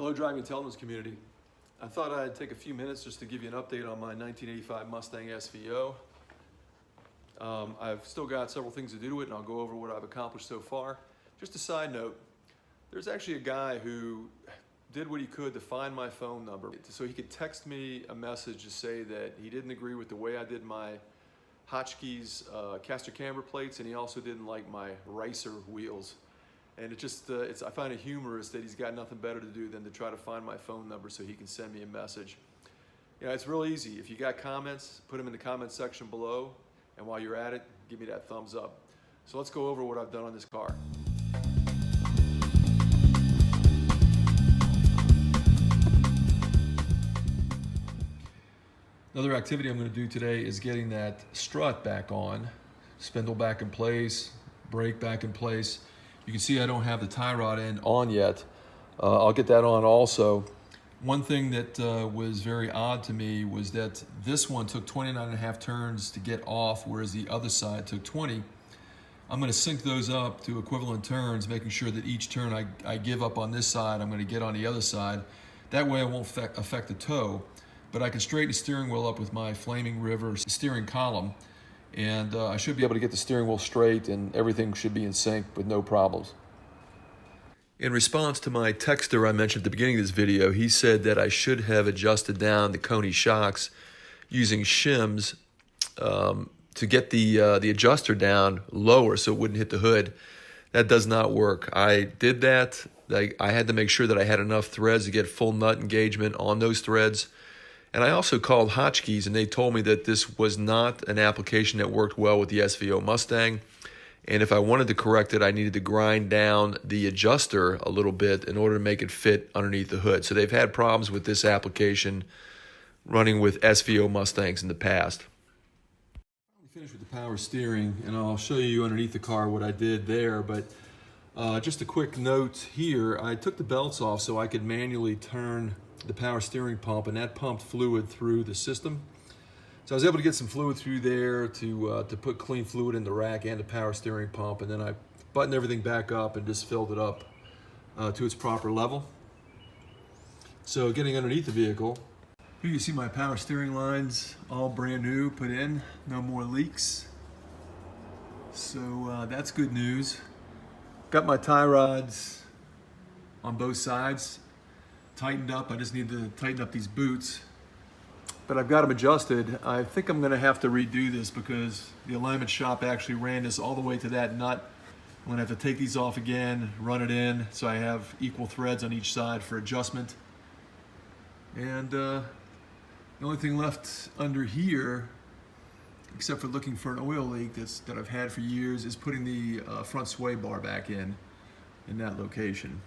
Hello, driving intelligence community. I thought I'd take a few minutes just to give you an update on my 1985 Mustang SVO. I've still got several things to do to it, and I'll go over what I've accomplished so far. Just a side note, there's actually a guy who did what he could to find my phone number so he could text me a message to say that he didn't agree with the way I did my Hotchkiss caster camber plates, and he also didn't like my ricer wheels. And I find it humorous that he's got nothing better to do than to try to find my phone number so he can send me a message. You know, it's real easy. If you got comments, put them in the comment section below, and while you're at it, give me that thumbs up. So let's go over what I've done on this car. Another activity I'm going to do today is getting that strut back on, spindle back in place, brake back in place. You can see I don't have the tie rod end on yet. I'll get that on also. One thing that was very odd to me was that this one took 29.5 turns to get off, whereas the other side took 20. I'm going to sync those up to equivalent turns, making sure that each turn I give up on this side, I'm going to get on the other side. That way I won't affect the toe. But I can straighten the steering wheel up with my Flaming River steering column, and I should be able to get the steering wheel straight, and everything should be in sync with no problems. In response to my texter I mentioned at the beginning of this video, he said that I should have adjusted down the Koni shocks using shims to get the adjuster down lower so it wouldn't hit the hood. That does not work. I did that. I had to make sure that I had enough threads to get full nut engagement on those threads. And I also called Hotchkiss, and they told me that this was not an application that worked well with the SVO Mustang. And if I wanted to correct it, I needed to grind down the adjuster a little bit in order to make it fit underneath the hood. So they've had problems with this application running with SVO Mustangs in the past. I'm finished with the power steering, and I'll show you underneath the car what I did there. But just a quick note here, I took the belts off so I could manually turn the power steering pump, and that pumped fluid through the system. So I was able to get some fluid through there to put clean fluid in the rack and the power steering pump, and then I buttoned everything back up and just filled it up to its proper level. So getting underneath the vehicle, here you see my power steering lines all brand new, put in, no more leaks. So that's good news. Got my tie rods on both sides tightened up. I just need to tighten up these boots, but I've got them adjusted. I think I'm going to have to redo this because the alignment shop actually ran this all the way to that nut. I'm going to have to take these off again, run it in so I have equal threads on each side for adjustment. And the only thing left under here, except for looking for an oil leak that I've had for years, is putting the front sway bar back in that location.